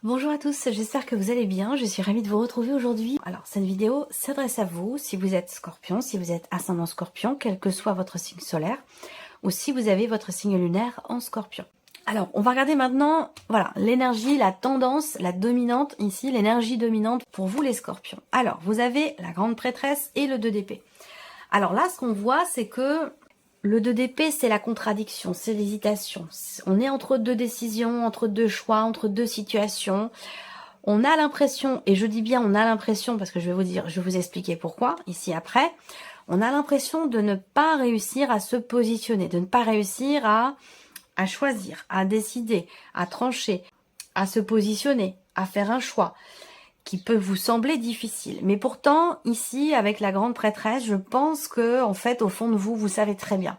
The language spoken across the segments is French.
Bonjour à tous, j'espère que vous allez bien, je suis ravie de vous retrouver aujourd'hui. Alors cette vidéo s'adresse à vous si vous êtes scorpion, si vous êtes ascendant scorpion, quel que soit votre signe solaire, ou si vous avez votre signe lunaire en scorpion. Alors on va regarder maintenant, voilà, l'énergie, la tendance, la dominante ici, l'énergie dominante pour vous les scorpions. Alors vous avez la grande prêtresse et le 2 d'épée. Alors là ce qu'on voit c'est que le 2 d'épée, c'est la contradiction, c'est l'hésitation. On est entre deux décisions, entre deux choix, entre deux situations. On a l'impression, et je dis bien on a l'impression, parce que je vais vous expliquer pourquoi, ici après, on a l'impression de ne pas réussir à se positionner, de ne pas réussir à choisir, à décider, à trancher, à se positionner, à faire un choix qui peut vous sembler difficile. Mais pourtant, ici, avec la grande prêtresse, je pense que, en fait, au fond de vous, vous savez très bien.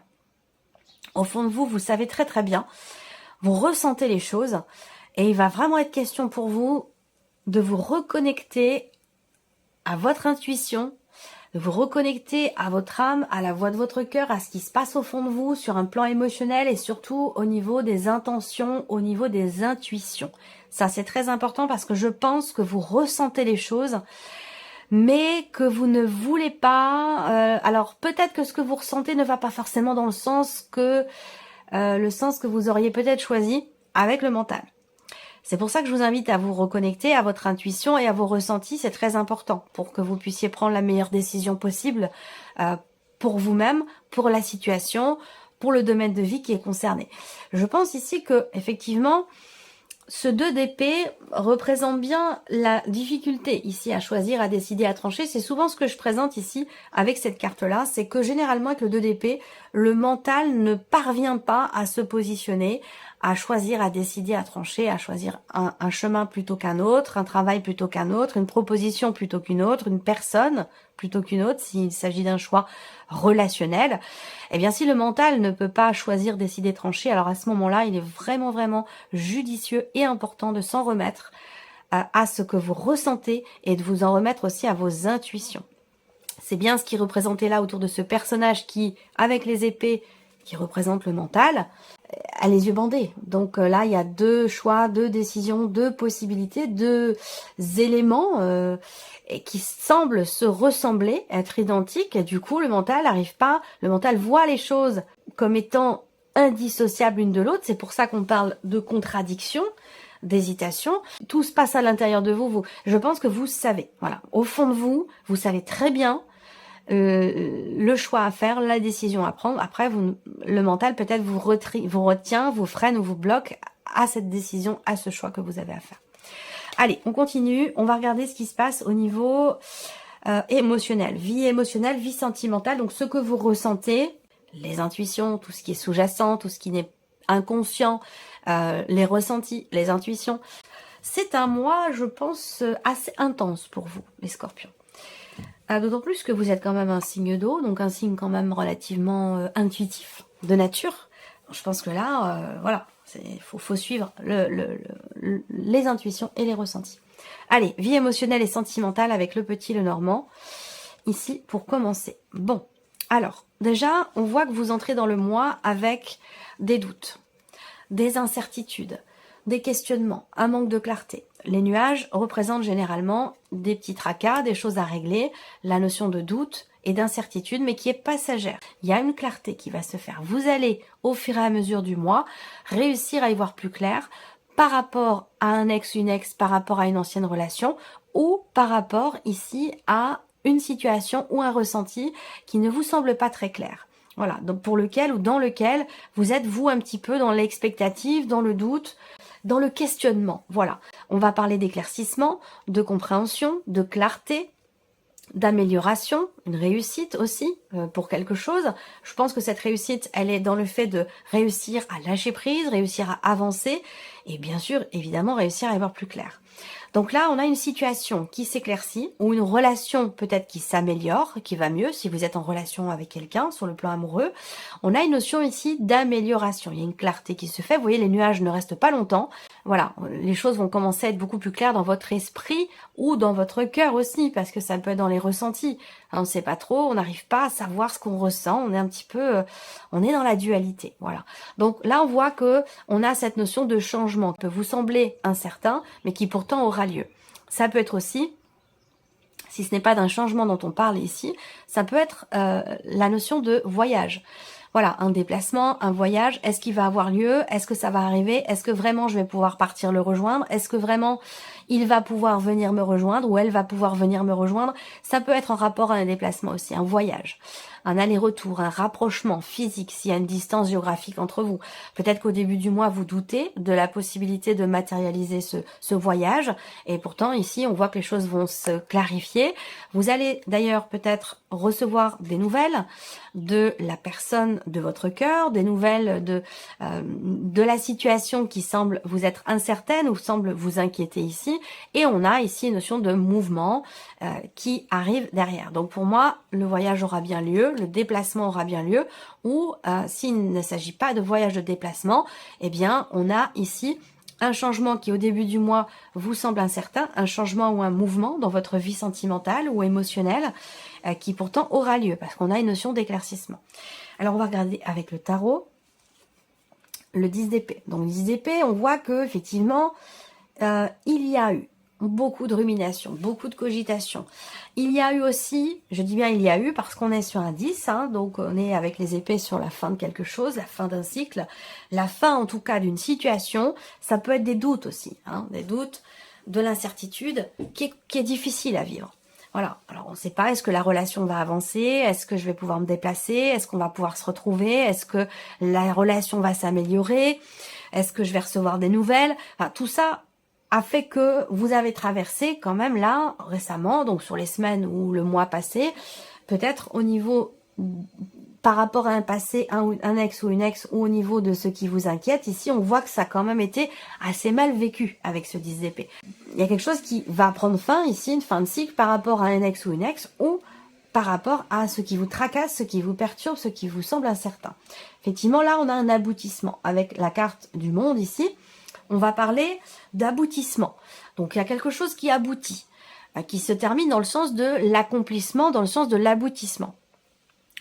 Au fond de vous, vous savez très très bien. Vous ressentez les choses. Et il va vraiment être question pour vous de vous reconnecter à votre intuition, de vous reconnecter à votre âme, à la voix de votre cœur, à ce qui se passe au fond de vous, sur un plan émotionnel et surtout au niveau des intentions, au niveau des intuitions. Ça, c'est très important parce que je pense que vous ressentez les choses, mais que vous ne voulez pas... alors, peut-être que ce que vous ressentez ne va pas forcément dans le sens que vous auriez peut-être choisi avec le mental. C'est pour ça que je vous invite à vous reconnecter à votre intuition et à vos ressentis, c'est très important pour que vous puissiez prendre la meilleure décision possible pour vous-même, pour la situation, pour le domaine de vie qui est concerné. Je pense ici que effectivement, ce 2 d'épée représente bien la difficulté ici à choisir, à décider, à trancher. C'est souvent ce que je présente ici avec cette carte-là, c'est que généralement avec le 2 d'épée, le mental ne parvient pas à se positionner, à choisir, à décider, à trancher, à choisir un chemin plutôt qu'un autre, un travail plutôt qu'un autre, une proposition plutôt qu'une autre, une personne plutôt qu'une autre, s'il s'agit d'un choix relationnel. Eh bien, si le mental ne peut pas choisir, décider, trancher, alors à ce moment-là, il est vraiment judicieux et important de s'en remettre à ce que vous ressentez et de vous en remettre aussi à vos intuitions. C'est bien ce qui est représenté là autour de ce personnage qui, avec les épées, qui représente le mental, a les yeux bandés. Donc là, il y a deux choix, deux décisions, deux possibilités, deux éléments qui semblent se ressembler, être identiques. Et du coup, le mental n'arrive pas, le mental voit les choses comme étant indissociables l'une de l'autre. C'est pour ça qu'on parle de contradiction, d'hésitation. Tout se passe à l'intérieur de vous. Je pense que vous savez. Voilà, au fond de vous, vous savez très bien le choix à faire, la décision à prendre. Après, le mental peut-être vous retient, vous freine ou vous bloque à cette décision, à ce choix que vous avez à faire. Allez, on continue. On va regarder ce qui se passe au niveau émotionnel. Vie émotionnelle, vie sentimentale. Donc, ce que vous ressentez, les intuitions, tout ce qui est sous-jacent, tout ce qui n'est inconscient, les ressentis, les intuitions. C'est un mois, je pense, assez intense pour vous, les scorpions. D'autant plus que vous êtes quand même un signe d'eau, donc un signe quand même relativement intuitif de nature. Je pense que là, voilà, faut suivre les intuitions et les ressentis. Allez, vie émotionnelle et sentimentale avec le petit, le normand, ici pour commencer. Bon, alors, déjà, on voit que vous entrez dans le mois avec des doutes, des incertitudes, des questionnements, un manque de clarté. Les nuages représentent généralement des petits tracas, des choses à régler, la notion de doute et d'incertitude, mais qui est passagère. Il y a une clarté qui va se faire. Vous allez, au fur et à mesure du mois, réussir à y voir plus clair par rapport à un ex, une ex, par rapport à une ancienne relation, ou par rapport ici à une situation ou un ressenti qui ne vous semble pas très clair. Voilà, donc pour lequel ou dans lequel vous êtes vous un petit peu dans l'expectative, dans le doute, dans le questionnement. Voilà, on va parler d'éclaircissement, de compréhension, de clarté, d'amélioration, une réussite aussi pour quelque chose. Je pense que cette réussite, elle est dans le fait de réussir à lâcher prise, réussir à avancer et bien sûr, évidemment, réussir à y voir plus clair. Donc là, on a une situation qui s'éclaircit ou une relation peut-être qui s'améliore, qui va mieux si vous êtes en relation avec quelqu'un sur le plan amoureux. On a une notion ici d'amélioration. Il y a une clarté qui se fait. Vous voyez, les nuages ne restent pas longtemps. voilà, les choses vont commencer à être beaucoup plus claires dans votre esprit ou dans votre cœur aussi, parce que ça peut être dans les ressentis. On ne sait pas trop, on n'arrive pas à savoir ce qu'on ressent, on est un petit peu, on est dans la dualité, voilà. Donc là, on voit que on a cette notion de changement qui peut vous sembler incertain, mais qui pourtant aura lieu. Ça peut être aussi, si ce n'est pas d'un changement dont on parle ici, ça peut être la notion de voyage. Voilà, un déplacement, un voyage, est-ce qu'il va avoir lieu? Est-ce que ça va arriver? Est-ce que vraiment je vais pouvoir partir le rejoindre? Est-ce que vraiment il va pouvoir venir me rejoindre ou elle va pouvoir venir me rejoindre? Ça peut être en rapport à un déplacement aussi, un voyage, un aller-retour, un rapprochement physique s'il y a une distance géographique entre vous. Peut-être qu'au début du mois, vous doutez de la possibilité de matérialiser ce voyage et pourtant ici, on voit que les choses vont se clarifier. Vous allez d'ailleurs peut-être recevoir des nouvelles de la personne de votre cœur, des nouvelles de la situation qui semble vous être incertaine ou semble vous inquiéter ici. Et on a ici une notion de mouvement qui arrive derrière. Donc pour moi, le voyage aura bien lieu, le déplacement aura bien lieu, ou s'il ne s'agit pas de voyage de déplacement, eh bien on a ici un changement qui au début du mois vous semble incertain, un changement ou un mouvement dans votre vie sentimentale ou émotionnelle qui pourtant aura lieu parce qu'on a une notion d'éclaircissement. Alors on va regarder avec le tarot le 10 d'épée. Donc le 10 d'épée, on voit que effectivement il y a eu beaucoup de rumination, beaucoup de cogitation. Il y a eu aussi, je dis bien il y a eu parce qu'on est sur un 10, hein, donc on est avec les épées sur la fin de quelque chose, la fin d'un cycle, la fin en tout cas d'une situation. Ça peut être des doutes aussi, hein, des doutes, de l'incertitude qui est difficile à vivre. Voilà, alors on ne sait pas, est-ce que la relation va avancer, est-ce que je vais pouvoir me déplacer, est-ce qu'on va pouvoir se retrouver, est-ce que la relation va s'améliorer, est-ce que je vais recevoir des nouvelles, enfin, tout ça a fait que vous avez traversé quand même là, récemment, donc sur les semaines ou le mois passé, peut-être au niveau, par rapport à un passé, un ex ou une ex, ou au niveau de ce qui vous inquiète, ici on voit que ça a quand même été assez mal vécu avec ce 10 d'épée. Il y a quelque chose qui va prendre fin ici, une fin de cycle par rapport à un ex ou une ex, ou par rapport à ce qui vous tracasse, ce qui vous perturbe, ce qui vous semble incertain. Effectivement, là on a un aboutissement avec la carte du monde ici. On va parler d'aboutissement. Donc il y a quelque chose qui aboutit, qui se termine dans le sens de l'accomplissement, dans le sens de l'aboutissement.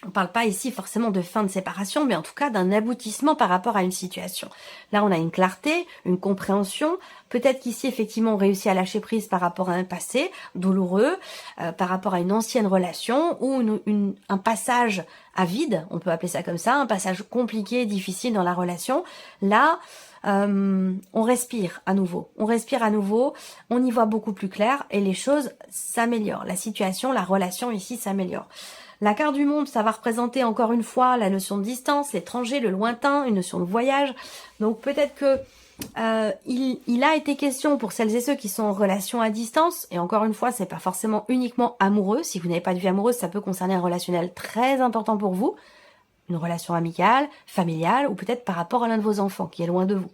On ne parle pas ici forcément de fin de séparation, mais en tout cas d'un aboutissement par rapport à une situation. Là, on a une clarté, une compréhension. Peut-être qu'ici, effectivement, on réussit à lâcher prise par rapport à un passé douloureux, par rapport à une ancienne relation ou un passage à vide, on peut appeler ça comme ça, un passage compliqué, difficile dans la relation. Là, on respire à nouveau, on y voit beaucoup plus clair et les choses s'améliorent. La situation, la relation ici s'améliore. La carte du monde, ça va représenter encore une fois la notion de distance, l'étranger, le lointain, une notion de voyage. Donc peut-être que il a été question pour celles et ceux qui sont en relation à distance, et encore une fois, c'est pas forcément uniquement amoureux. Si vous n'avez pas de vie amoureuse, ça peut concerner un relationnel très important pour vous. Une relation amicale, familiale, ou peut-être par rapport à l'un de vos enfants qui est loin de vous.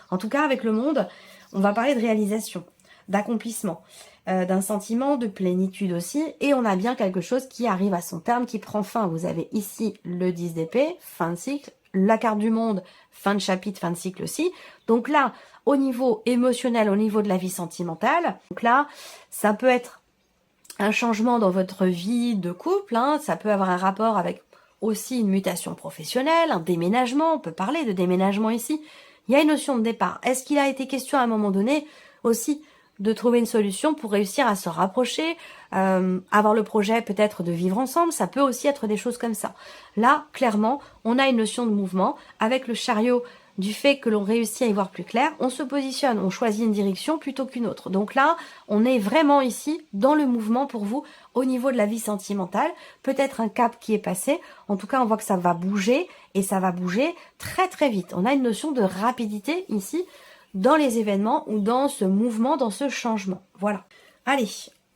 En tout cas, avec le monde, on va parler de réalisation, d'accomplissement, d'un sentiment de plénitude aussi, et on a bien quelque chose qui arrive à son terme, qui prend fin. Vous avez ici le 10 d'épée, fin de cycle, la carte du monde, fin de chapitre, fin de cycle aussi. Donc là, au niveau émotionnel, au niveau de la vie sentimentale, donc là, ça peut être un changement dans votre vie de couple, hein, ça peut avoir un rapport avec aussi une mutation professionnelle, un déménagement, on peut parler de déménagement ici. Il y a une notion de départ. Est-ce qu'il a été question à un moment donné aussi de trouver une solution pour réussir à se rapprocher, avoir le projet peut-être de vivre ensemble, ça peut aussi être des choses comme ça. Là, clairement, on a une notion de mouvement avec le chariot du fait que l'on réussit à y voir plus clair, on se positionne, on choisit une direction plutôt qu'une autre. Donc là, on est vraiment ici dans le mouvement pour vous au niveau de la vie sentimentale. Peut-être un cap qui est passé. En tout cas, on voit que ça va bouger et ça va bouger très très vite. On a une notion de rapidité ici dans les événements ou dans ce mouvement, dans ce changement. Voilà. Allez,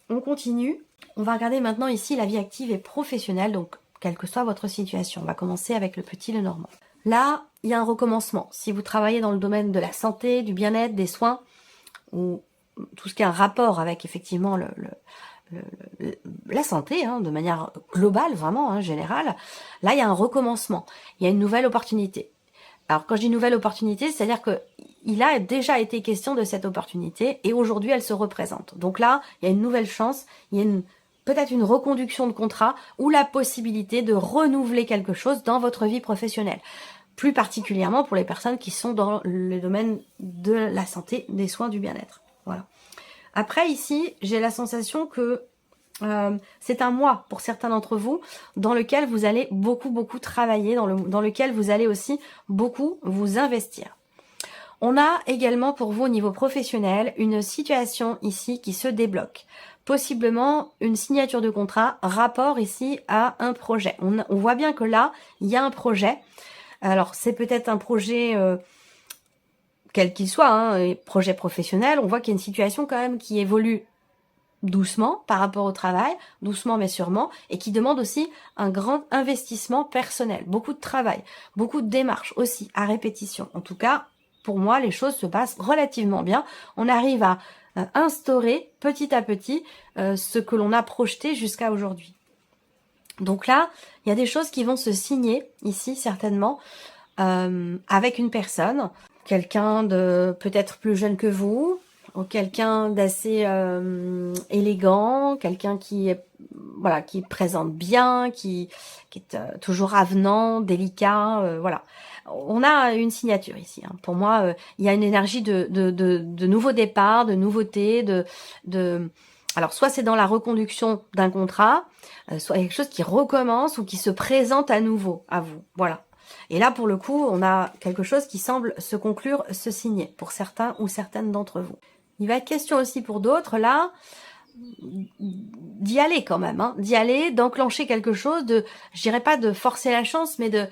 on continue. On va regarder maintenant ici la vie active et professionnelle, donc quelle que soit votre situation. On va commencer avec le petit Lenormand. Là, il y a un recommencement. Si vous travaillez dans le domaine de la santé, du bien-être, des soins, ou tout ce qui a un rapport avec effectivement la santé, hein, de manière globale, vraiment, hein, générale, là, il y a un recommencement. Il y a une nouvelle opportunité. Alors quand je dis nouvelle opportunité, c'est-à-dire que il a déjà été question de cette opportunité et aujourd'hui elle se représente. Donc là, il y a une nouvelle chance, il y a peut-être une reconduction de contrat ou la possibilité de renouveler quelque chose dans votre vie professionnelle. Plus particulièrement pour les personnes qui sont dans le domaine de la santé, des soins, du bien-être. Voilà. Après ici, j'ai la sensation que c'est un mois pour certains d'entre vous dans lequel vous allez beaucoup travailler, dans lequel vous allez aussi beaucoup vous investir. On a également pour vous au niveau professionnel une situation ici qui se débloque. Possiblement une signature de contrat, rapport ici à un projet. On voit bien que là, il y a un projet. Alors c'est peut-être un projet quel qu'il soit, hein, projet professionnel. On voit qu'il y a une situation quand même qui évolue doucement par rapport au travail, doucement mais sûrement, et qui demande aussi un grand investissement personnel, beaucoup de travail, beaucoup de démarches aussi à répétition. En tout cas, pour moi, les choses se passent relativement bien. On arrive à instaurer petit à petit ce que l'on a projeté jusqu'à aujourd'hui. Donc là, il y a des choses qui vont se signer ici certainement avec une personne, quelqu'un de peut-être plus jeune que vous, ou quelqu'un d'assez élégant, quelqu'un qui est voilà, qui présente bien, qui est toujours avenant, délicat, voilà. On a une signature ici. Hein. Pour moi, il y a une énergie de nouveau départ, de nouveauté, alors soit c'est dans la reconduction d'un contrat, soit quelque chose qui recommence ou qui se présente à nouveau à vous. Voilà. Et là, pour le coup, on a quelque chose qui semble se conclure, se signer pour certains ou certaines d'entre vous. Il va être question aussi pour d'autres, là, d'y aller quand même, hein, d'y aller, d'enclencher quelque chose, je dirais pas de forcer la chance, mais de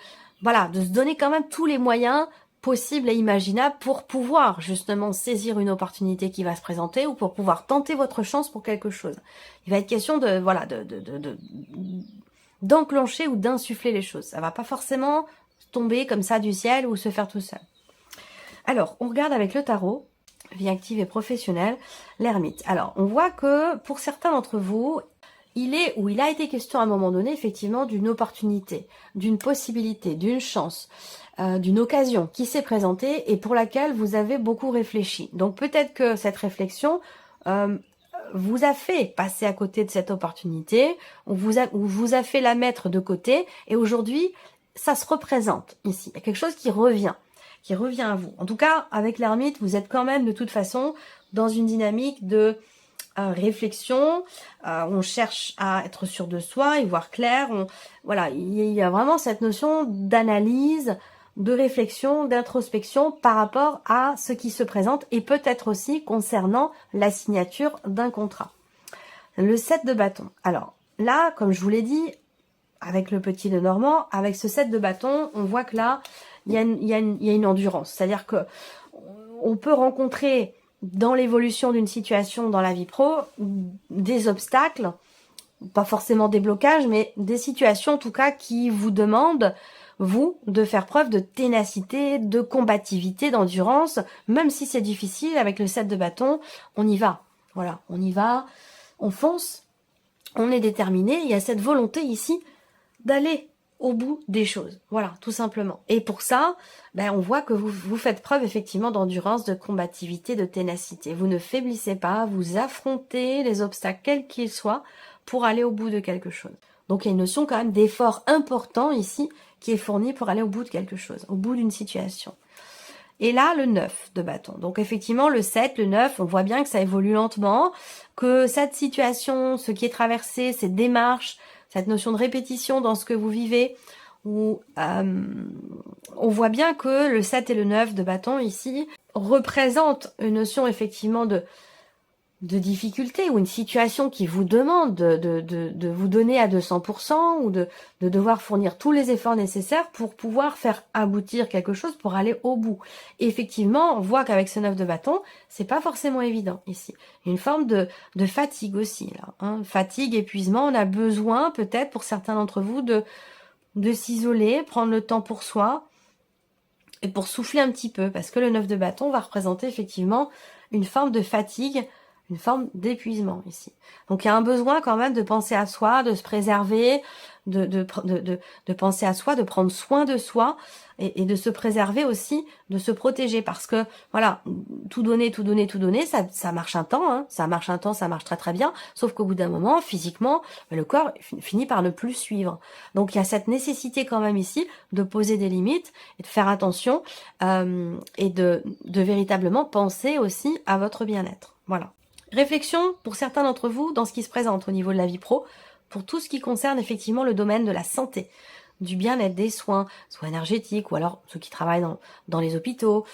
se donner quand même tous les moyens possibles et imaginables pour pouvoir justement saisir une opportunité qui va se présenter ou pour pouvoir tenter votre chance pour quelque chose. Il va être question d'enclencher ou d'insuffler les choses. Ça va pas forcément tomber comme ça du ciel ou se faire tout seul. Alors, on regarde avec le tarot, vie active et professionnelle, l'ermite. Alors, on voit que pour certains d'entre vous, il a été question à un moment donné, effectivement, d'une opportunité, d'une possibilité, d'une chance, d'une occasion qui s'est présentée et pour laquelle vous avez beaucoup réfléchi. Donc, peut-être que cette réflexion vous a fait passer à côté de cette opportunité, ou vous a fait la mettre de côté, et aujourd'hui, ça se représente ici. Il y a quelque chose qui revient à vous. En tout cas, avec l'ermite, vous êtes quand même de toute façon dans une dynamique de réflexion. On cherche à être sûr de soi et voir clair. Voilà, il y a vraiment cette notion d'analyse, de réflexion, d'introspection par rapport à ce qui se présente et peut-être aussi concernant la signature d'un contrat. Le 7 de bâton. Alors là, comme je vous l'ai dit, avec le petit Lenormand, avec ce 7 de bâton, on voit que là, il y a une endurance. C'est-à-dire que on peut rencontrer dans l'évolution d'une situation dans la vie pro des obstacles, pas forcément des blocages, mais des situations en tout cas qui vous demandent, vous, de faire preuve de ténacité, de combativité, d'endurance, même si c'est difficile. Avec le 7 de bâton, on y va. Voilà, on y va, on fonce, on est déterminé. Il y a cette volonté ici d'aller au bout des choses. Voilà, tout simplement. Et pour ça, on voit que vous faites preuve effectivement d'endurance, de combativité, de ténacité. Vous ne faiblissez pas, vous affrontez les obstacles quels qu'ils soient pour aller au bout de quelque chose. Donc il y a une notion quand même d'effort important ici qui est fourni pour aller au bout de quelque chose, au bout d'une situation. Et là, le 9 de bâton. Donc effectivement, le 7, le 9, on voit bien que ça évolue lentement, que cette situation, ce qui est traversé, ces démarches, cette notion de répétition dans ce que vous vivez, où on voit bien que le 7 et le 9 de bâton ici représentent une notion effectivement de difficulté ou une situation qui vous demande de vous donner à 200% ou de devoir fournir tous les efforts nécessaires pour pouvoir faire aboutir quelque chose, pour aller au bout. Et effectivement, on voit qu'avec ce 9 de bâton, c'est pas forcément évident ici. Une forme de fatigue aussi, là. Hein. Fatigue, épuisement, on a besoin peut-être pour certains d'entre vous de s'isoler, prendre le temps pour soi et pour souffler un petit peu, parce que le 9 de bâton va représenter effectivement une forme de fatigue une forme d'épuisement ici. Donc il y a un besoin quand même de penser à soi, de se préserver, de penser à soi, de prendre soin de soi et de se préserver aussi, de se protéger parce que voilà, tout donner, ça marche un temps, hein, ça marche très très bien, sauf qu'au bout d'un moment, physiquement, le corps finit par ne plus suivre. Donc il y a cette nécessité quand même ici de poser des limites et de faire attention et de véritablement penser aussi à votre bien-être. Voilà. Réflexion pour certains d'entre vous dans ce qui se présente au niveau de la vie pro, pour tout ce qui concerne effectivement le domaine de la santé, du bien-être, des soins énergétiques, ou alors ceux qui travaillent dans les hôpitaux,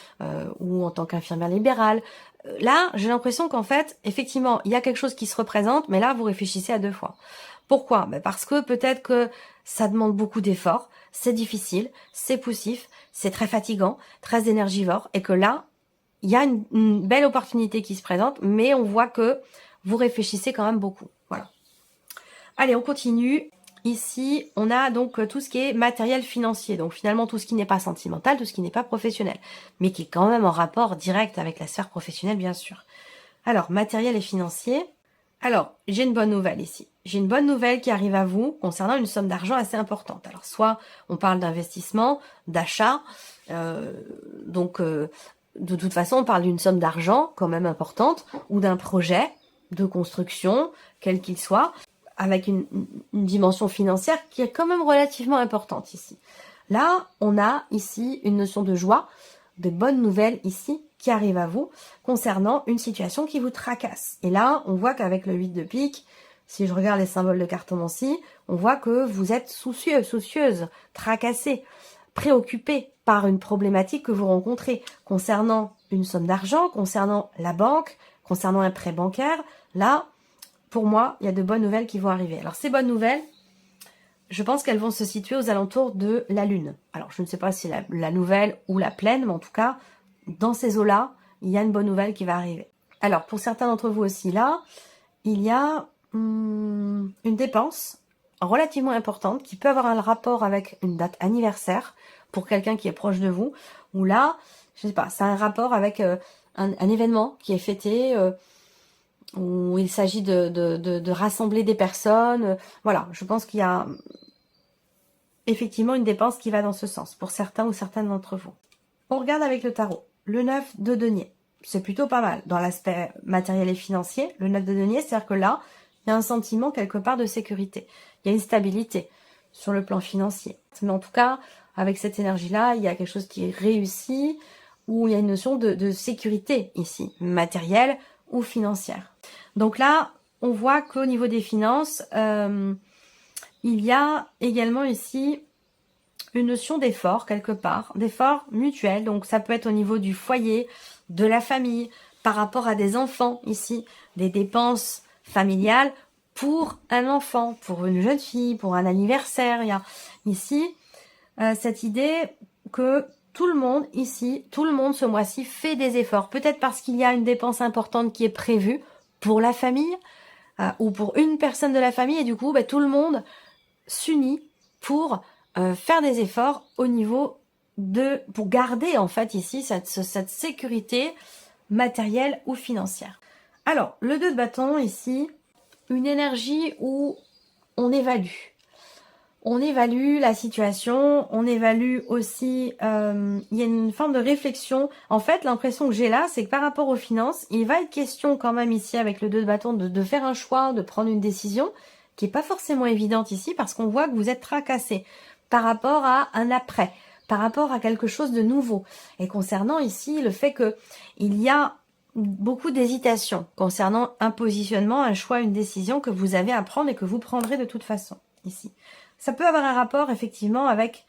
ou en tant qu'infirmière libérale. Là, j'ai l'impression qu'en fait, effectivement, il y a quelque chose qui se représente, mais là, vous réfléchissez à deux fois. Pourquoi? Parce que peut-être que ça demande beaucoup d'efforts, c'est difficile, c'est poussif, c'est très fatigant, très énergivore, et que là, il y a une belle opportunité qui se présente, mais on voit que vous réfléchissez quand même beaucoup. Voilà. Allez, on continue. Ici, on a donc tout ce qui est matériel financier. Donc finalement, tout ce qui n'est pas sentimental, tout ce qui n'est pas professionnel. Mais qui est quand même en rapport direct avec la sphère professionnelle, bien sûr. Alors, matériel et financier. Alors, j'ai une bonne nouvelle ici. J'ai une bonne nouvelle qui arrive à vous concernant une somme d'argent assez importante. Alors, soit on parle d'investissement, d'achat. De toute façon, on parle d'une somme d'argent quand même importante ou d'un projet de construction, quel qu'il soit, avec une dimension financière qui est quand même relativement importante ici. Là, on a ici une notion de joie, de bonnes nouvelles ici qui arrivent à vous concernant une situation qui vous tracasse. Et là, on voit qu'avec le 8 de pique, si je regarde les symboles de cartomancie, on voit que vous êtes soucieux, soucieuse, tracassé, préoccupé par une problématique que vous rencontrez concernant une somme d'argent, concernant la banque, concernant un prêt bancaire. Là, pour moi, il y a de bonnes nouvelles qui vont arriver. Alors, ces bonnes nouvelles, je pense qu'elles vont se situer aux alentours de la Lune. Alors, je ne sais pas si la nouvelle ou la pleine, mais en tout cas, dans ces eaux-là, il y a une bonne nouvelle qui va arriver. Alors, pour certains d'entre vous aussi, là, il y a une dépense relativement importante qui peut avoir un rapport avec une date anniversaire pour quelqu'un qui est proche de vous, ou là, je sais pas, ça a un rapport avec un événement qui est fêté, où il s'agit de rassembler des personnes. Voilà, je pense qu'il y a effectivement une dépense qui va dans ce sens, pour certains ou certaines d'entre vous. On regarde avec le tarot. Le 9 de denier, c'est plutôt pas mal. Dans l'aspect matériel et financier, le 9 de denier, c'est-à-dire que là, il y a un sentiment quelque part de sécurité. Il y a une stabilité sur le plan financier. Mais en tout cas, avec cette énergie-là, il y a quelque chose qui est réussi, où il y a une notion de sécurité ici, matérielle ou financière. Donc là, on voit qu'au niveau des finances, il y a également ici une notion d'effort quelque part, d'effort mutuel. Donc ça peut être au niveau du foyer, de la famille, par rapport à des enfants ici, des dépenses familiales pour un enfant, pour une jeune fille, pour un anniversaire. Il y a ici cette idée que tout le monde ici, tout le monde ce mois-ci fait des efforts. Peut-être parce qu'il y a une dépense importante qui est prévue pour la famille ou pour une personne de la famille et du coup, tout le monde s'unit pour faire des efforts au niveau pour garder en fait ici cette sécurité matérielle ou financière. Alors, le 2 de bâton ici, une énergie où on évalue. On évalue la situation, on évalue aussi, il y a une forme de réflexion. En fait, l'impression que j'ai là, c'est que par rapport aux finances, il va être question quand même ici avec le 2 de bâton de faire un choix, de prendre une décision qui est pas forcément évidente ici parce qu'on voit que vous êtes tracassé par rapport à un après, par rapport à quelque chose de nouveau. Et concernant ici le fait que il y a beaucoup d'hésitation concernant un positionnement, un choix, une décision que vous avez à prendre et que vous prendrez de toute façon ici. Ça peut avoir un rapport effectivement avec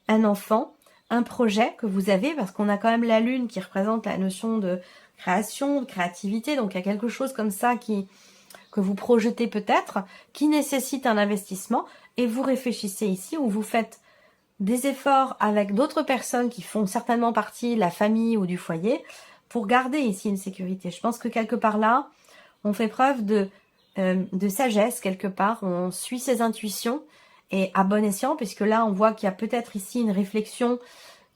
un enfant, un projet que vous avez, parce qu'on a quand même la lune qui représente la notion de création, de créativité, donc il y a quelque chose comme ça que vous projetez peut-être, qui nécessite un investissement, et vous réfléchissez ici où vous faites des efforts avec d'autres personnes qui font certainement partie de la famille ou du foyer, pour garder ici une sécurité. Je pense que quelque part là, on fait preuve de sagesse quelque part, on suit ses intuitions, et à bon escient, puisque là on voit qu'il y a peut-être ici une réflexion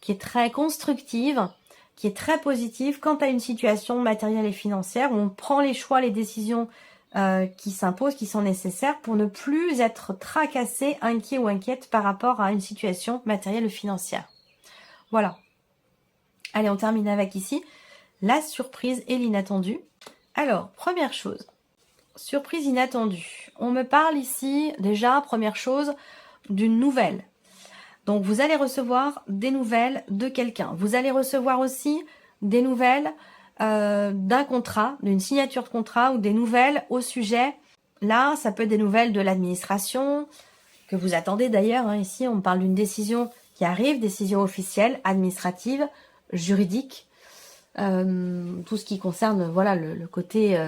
qui est très constructive, qui est très positive quant à une situation matérielle et financière où on prend les choix, les décisions qui s'imposent, qui sont nécessaires pour ne plus être tracassé, inquiet ou inquiète par rapport à une situation matérielle ou financière. Voilà. Allez, on termine avec ici la surprise et l'inattendu. Alors, première chose, surprise inattendue. On me parle ici, déjà, première chose, d'une nouvelle. Donc, vous allez recevoir des nouvelles de quelqu'un. Vous allez recevoir aussi des nouvelles d'un contrat, d'une signature de contrat ou des nouvelles au sujet. Là, ça peut être des nouvelles de l'administration, que vous attendez d'ailleurs. Hein, ici, on parle d'une décision qui arrive, décision officielle, administrative, juridique. Tout ce qui concerne voilà le côté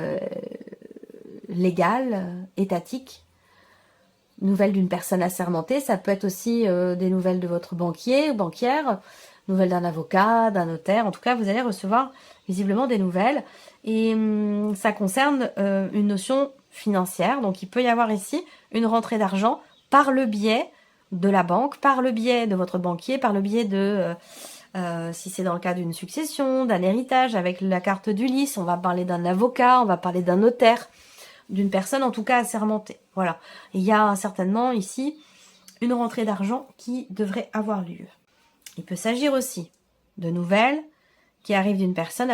légal, étatique. Nouvelles d'une personne assermentée, ça peut être aussi des nouvelles de votre banquier ou banquière, nouvelles d'un avocat, d'un notaire. En tout cas, vous allez recevoir visiblement des nouvelles. Et ça concerne une notion financière. Donc, il peut y avoir ici une rentrée d'argent par le biais de la banque, par le biais de votre banquier, par le biais de... si c'est dans le cas d'une succession, d'un héritage, avec la carte d'Ulysse, on va parler d'un avocat, on va parler d'un notaire, d'une personne en tout cas assermentée. Voilà. Il y a certainement ici une rentrée d'argent qui devrait avoir lieu. Il peut s'agir aussi de nouvelles qui arrivent d'une personne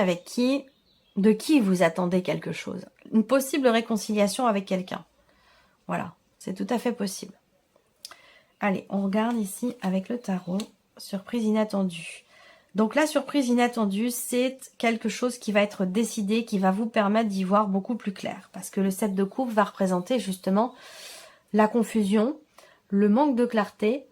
de qui vous attendez quelque chose. Une possible réconciliation avec quelqu'un. Voilà, c'est tout à fait possible. Allez, on regarde ici avec le tarot. Surprise inattendue. Donc la surprise inattendue, c'est quelque chose qui va être décidé, qui va vous permettre d'y voir beaucoup plus clair. Parce que le 7 de coupe va représenter justement la confusion, le manque de clarté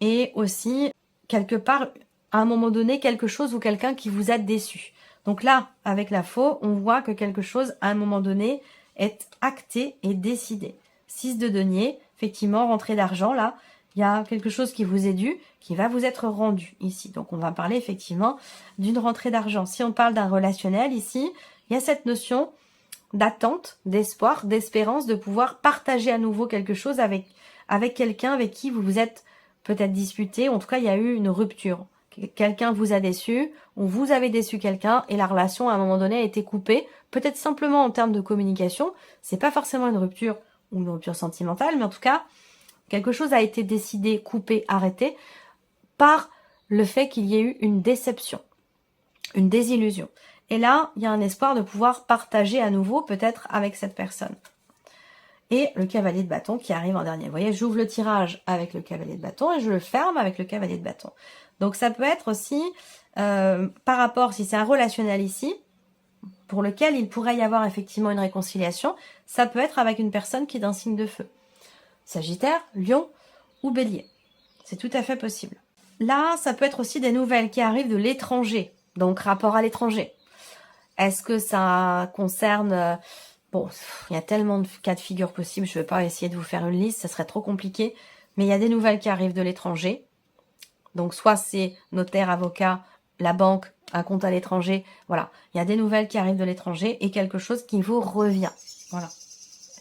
et aussi, quelque part, à un moment donné, quelque chose ou quelqu'un qui vous a déçu. Donc là, avec la faux, on voit que quelque chose, à un moment donné, est acté et décidé. 6 de denier, effectivement, rentrée d'argent, là, il y a quelque chose qui vous est dû, qui va vous être rendu ici. Donc, on va parler effectivement d'une rentrée d'argent. Si on parle d'un relationnel ici, il y a cette notion d'attente, d'espoir, d'espérance, de pouvoir partager à nouveau quelque chose avec quelqu'un avec qui vous vous êtes peut-être disputé. En tout cas, il y a eu une rupture. Quelqu'un vous a déçu, ou vous avez déçu quelqu'un, et la relation, à un moment donné, a été coupée. Peut-être simplement en termes de communication. C'est pas forcément une rupture ou une rupture sentimentale, mais en tout cas, quelque chose a été décidé, coupé, arrêté par le fait qu'il y ait eu une déception, une désillusion. Et là, il y a un espoir de pouvoir partager à nouveau, peut-être, avec cette personne. Et le cavalier de bâton qui arrive en dernier. Vous voyez, j'ouvre le tirage avec le cavalier de bâton et je le ferme avec le cavalier de bâton. Donc ça peut être aussi, par rapport, si c'est un relationnel ici, pour lequel il pourrait y avoir effectivement une réconciliation, ça peut être avec une personne qui est d'un signe de feu. Sagittaire, Lion ou Bélier. C'est tout à fait possible. Là, ça peut être aussi des nouvelles qui arrivent de l'étranger, donc rapport à l'étranger. Est-ce que ça concerne... Bon, il y a tellement de cas de figure possibles, je ne vais pas essayer de vous faire une liste, ça serait trop compliqué. Mais il y a des nouvelles qui arrivent de l'étranger. Donc soit c'est notaire, avocat, la banque, un compte à l'étranger. Voilà, il y a des nouvelles qui arrivent de l'étranger et quelque chose qui vous revient. Voilà.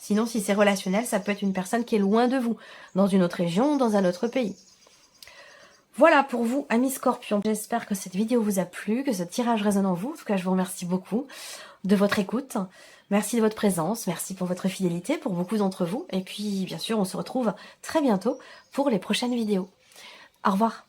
Sinon, si c'est relationnel, ça peut être une personne qui est loin de vous, dans une autre région, dans un autre pays. Voilà pour vous, amis Scorpions. J'espère que cette vidéo vous a plu, que ce tirage résonne en vous. En tout cas, je vous remercie beaucoup de votre écoute. Merci de votre présence, merci pour votre fidélité, pour beaucoup d'entre vous. Et puis, bien sûr, on se retrouve très bientôt pour les prochaines vidéos. Au revoir.